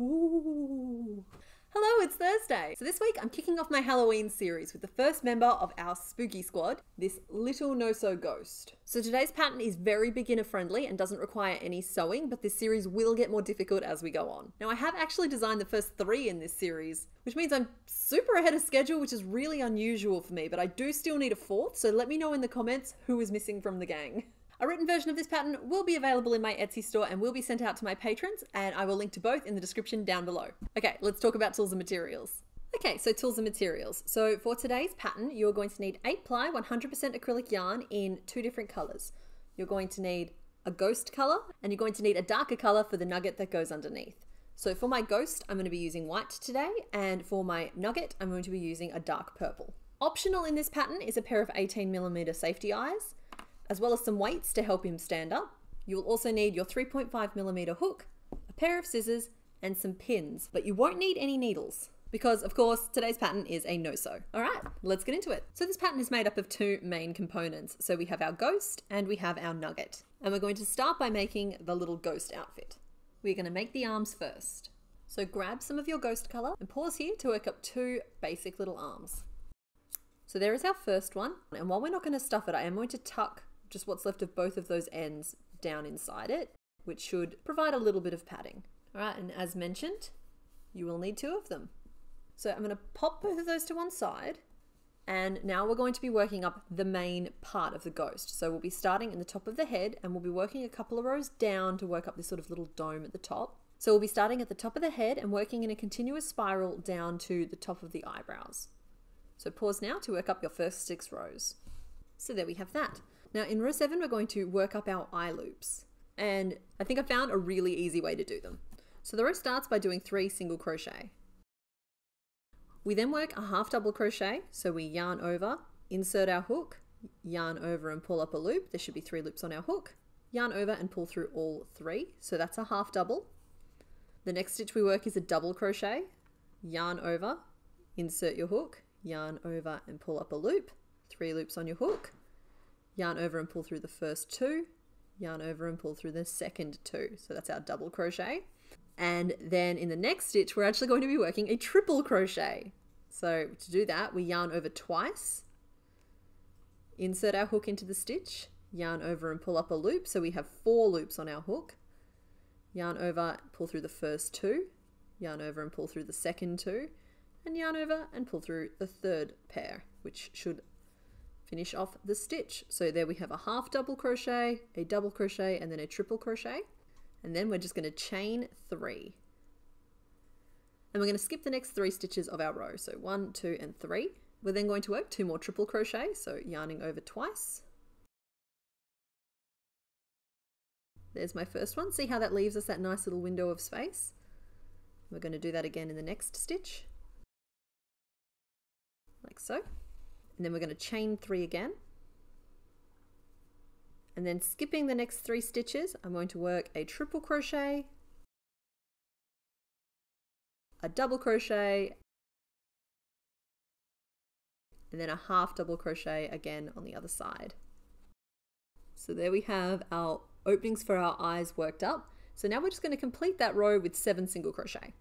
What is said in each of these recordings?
Ooh. Hello, it's Thursday. So this week I'm kicking off my Halloween series with the first member of our spooky squad, this little no-sew ghost. So today's pattern is very beginner friendly and doesn't require any sewing, but this series will get more difficult as we go on. Now I have actually designed the first 3 in this series, which means I'm super ahead of schedule, which is really unusual for me, but I do still need a 4th, so let me know in the comments who is missing from the gang. A written version of this pattern will be available in my Etsy store and will be sent out to my patrons, and I will link to both in the description down below. Okay, let's talk about tools and materials. Okay, so tools and materials. So for today's pattern, you're going to need 8 ply 100% acrylic yarn in 2 different colors. You're going to need a ghost color, and you're going to need a darker color for the nugget that goes underneath. So for my ghost, I'm going to be using white today, and for my nugget, I'm going to be using a dark purple. Optional in this pattern is a pair of 18mm safety eyes, as well as some weights to help him stand up. You will also need your 3.5mm hook, a pair of scissors, and some pins, but you won't need any needles because, of course, today's pattern is a no-sew. All right, let's get into it. So this pattern is made up of 2 main components. So we have our ghost and we have our nugget. And we're going to start by making the little ghost outfit. We're going to make the arms first. So grab some of your ghost color and pause here to work up 2 basic little arms. So there is our first one. And while we're not going to stuff it, I am going to tuck just what's left of both of those ends down inside it, which should provide a little bit of padding. All right, and as mentioned, you will need 2 of them. So I'm going to pop both of those to one side, and now we're going to be working up the main part of the ghost. So we'll be starting in the top of the head, and we'll be working a couple of rows down to work up this sort of little dome at the top. So we'll be starting at the top of the head and working in a continuous spiral down to the top of the eyebrows. So pause now to work up your first 6 rows. So there we have that. Now in row 7, we're going to work up our eye loops, and I think I found a really easy way to do them. So the row starts by doing 3 single crochet. We then work a half double crochet, so we yarn over, insert our hook, yarn over and pull up a loop. There should be 3 loops on our hook, yarn over and pull through all 3, so that's a half double. The next stitch we work is a double crochet, yarn over, insert your hook, yarn over and pull up a loop, 3 loops on your hook, yarn over and pull through the first 2, yarn over and pull through the second 2. So that's our double crochet. And then in the next stitch, we're actually going to be working a triple crochet. So to do that, we yarn over twice, insert our hook into the stitch, yarn over and pull up a loop. So we have 4 loops on our hook, yarn over, pull through the first 2, yarn over and pull through the second 2, and yarn over and pull through the third pair, which should finish off the stitch. So there we have a half double crochet, a double crochet, and then a triple crochet. And then we're just going to chain 3. And we're going to skip the next 3 stitches of our row. So 1, 2, and 3. We're then going to work 2 more triple crochet. So yarning over twice. There's my first one. See how that leaves us that nice little window of space? We're going to do that again in the next stitch. Like so. And then we're going to chain 3 again. And then skipping the next 3 stitches, I'm going to work a triple crochet, a double crochet, and then a half double crochet again on the other side. So there we have our openings for our eyes worked up. So now we're just going to complete that row with 7 single crochet.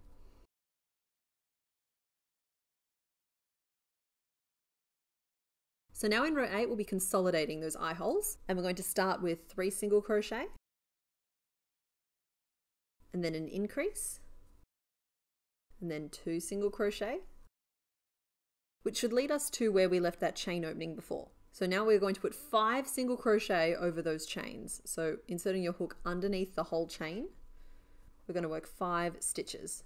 So now in row 8, we'll be consolidating those eye holes, and we're going to start with 3 single crochet, and then an increase, and then 2 single crochet, which should lead us to where we left that chain opening before. So now we're going to put 5 single crochet over those chains. So inserting your hook underneath the whole chain, we're going to work 5 stitches.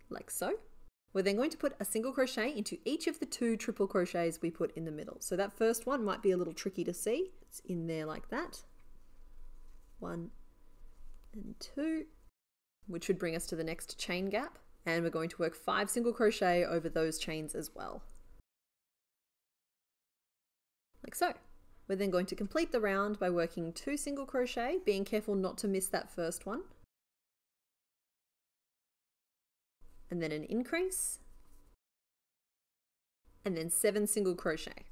Like so. We're then going to put a single crochet into each of the 2 triple crochets we put in the middle. So that first one might be a little tricky to see. It's in there like that. 1 and 2, which would bring us to the next chain gap. And we're going to work 5 single crochet over those chains as well. Like so. We're then going to complete the round by working 2 single crochet, being careful not to miss that first one. And then an increase, and then 7 single crochet.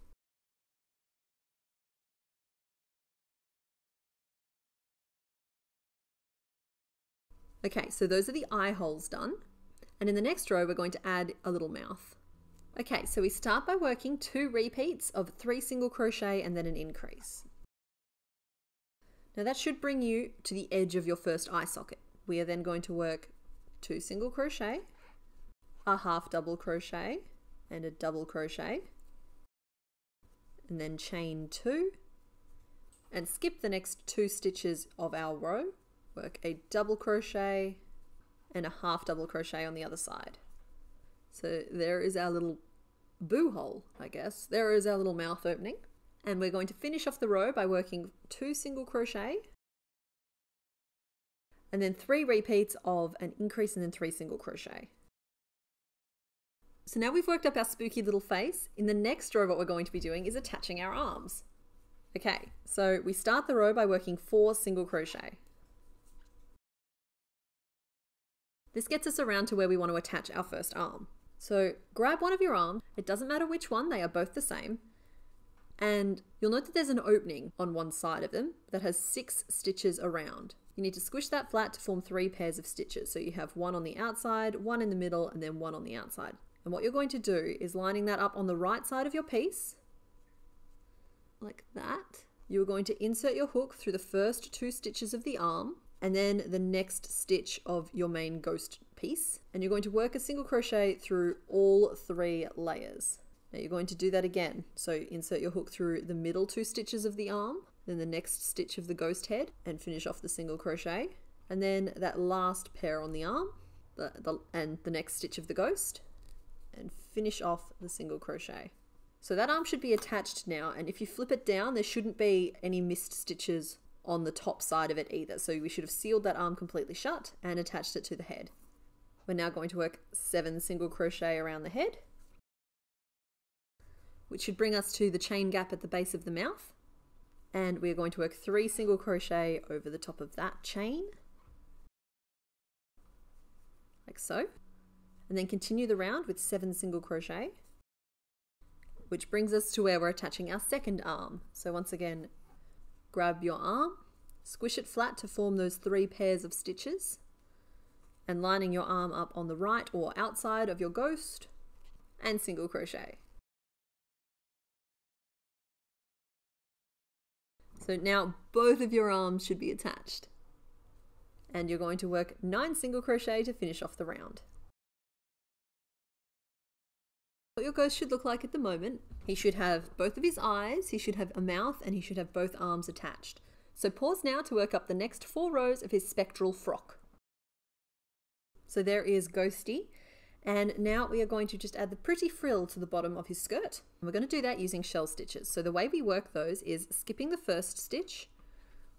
Okay, so those are the eye holes done. And in the next row, we're going to add a little mouth. Okay, so we start by working 2 repeats of 3 single crochet and then an increase. Now that should bring you to the edge of your first eye socket. We are then going to work 2 single crochet, a half double crochet, and a double crochet, and then chain 2, and skip the next 2 stitches of our row, work a double crochet and a half double crochet on the other side. So there is our little boo hole, I guess. There is our little mouth opening. And we're going to finish off the row by working 2 single crochet and then 3 repeats of an increase and then 3 single crochet. So now we've worked up our spooky little face. In the next row, what we're going to be doing is attaching our arms. Okay, so we start the row by working 4 single crochet. This gets us around to where we want to attach our first arm. So grab one of your arms, it doesn't matter which one, they are both the same. And you'll note that there's an opening on one side of them that has 6 stitches around. You need to squish that flat to form 3 pairs of stitches. So you have 1 on the outside, 1 in the middle, and then 1 on the outside. And what you're going to do is lining that up on the right side of your piece, like that. You're going to insert your hook through the first 2 stitches of the arm, and then the next stitch of your main ghost piece. And you're going to work a single crochet through all 3 layers. Now you're going to do that again. So insert your hook through the middle 2 stitches of the arm, then the next stitch of the ghost head, and finish off the single crochet. And then that last pair on the arm, and the next stitch of the ghost, and finish off the single crochet. So that arm should be attached now, and if you flip it down, there shouldn't be any missed stitches on the top side of it either. So we should have sealed that arm completely shut and attached it to the head. We're now going to work 7 single crochet around the head, which should bring us to the chain gap at the base of the mouth. And we're going to work 3 single crochet over the top of that chain, like so. And then continue the round with 7 single crochet, which brings us to where we're attaching our second arm. So once again, grab your arm, squish it flat to form those 3 pairs of stitches, and lining your arm up on the right or outside of your ghost, and single crochet. So now both of your arms should be attached. And you're going to work 9 single crochet to finish off the round. What your ghost should look like at the moment, he should have both of his eyes, he should have a mouth, and he should have both arms attached. So pause now to work up the next 4 rows of his spectral frock. So there is Ghosty. And now we are going to just add the pretty frill to the bottom of his skirt. And we're going to do that using shell stitches. So the way we work those is skipping the first stitch,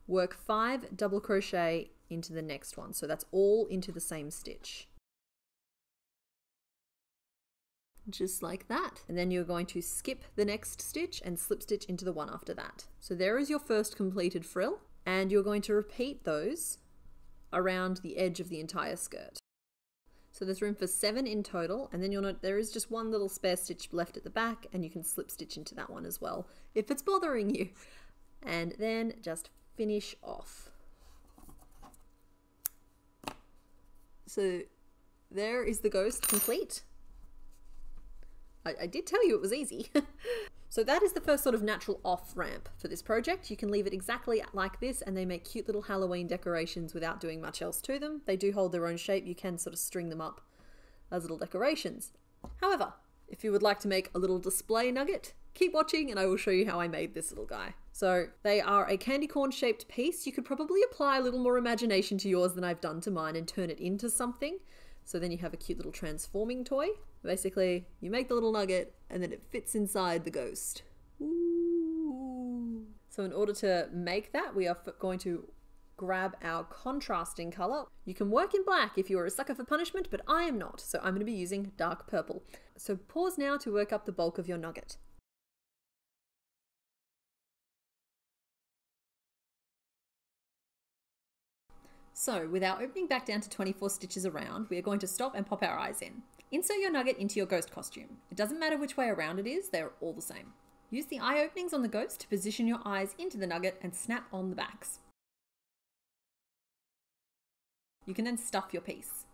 work 5 double crochet into the next one. So that's all into the same stitch. Just like that. And then you're going to skip the next stitch and slip stitch into the one after that. So there is your first completed frill, and you're going to repeat those around the edge of the entire skirt. So there's room for 7 in total, and then you'll note there is just 1 little spare stitch left at the back, and you can slip stitch into that one as well if it's bothering you. And then just finish off. So there is the ghost complete. I did tell you it was easy. So that is the first sort of natural off ramp for this project. You can leave it exactly like this and they make cute little Halloween decorations without doing much else to them. They do hold their own shape. You can sort of string them up as little decorations. However, if you would like to make a little display nugget, keep watching and I will show you how I made this little guy. So they are a candy corn shaped piece. You could probably apply a little more imagination to yours than I've done to mine and turn it into something. So then you have a cute little transforming toy. Basically, you make the little nugget and then it fits inside the ghost. Ooh. So in order to make that, we are going to grab our contrasting color. You can work in black if you're a sucker for punishment, but I am not. So I'm going to be using dark purple. So pause now to work up the bulk of your nugget. So with our opening back down to 24 stitches around, we are going to stop and pop our eyes in. Insert your nugget into your ghost costume. It doesn't matter which way around it is, they're all the same. Use the eye openings on the ghost to position your eyes into the nugget and snap on the backs. You can then stuff your piece.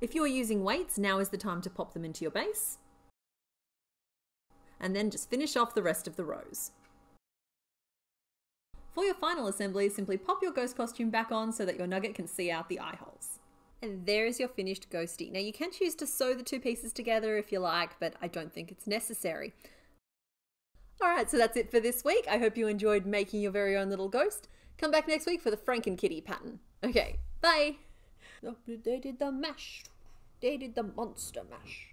If you're using weights, now is the time to pop them into your base. And then just finish off the rest of the rows. For your final assembly, simply pop your ghost costume back on so that your nugget can see out the eye holes. And there is your finished ghostie. Now you can choose to sew the two pieces together if you like, but I don't think it's necessary. Alright, so that's it for this week. I hope you enjoyed making your very own little ghost. Come back next week for the Franken-Kitty pattern. Okay, bye! They did the mash. They did the monster mash.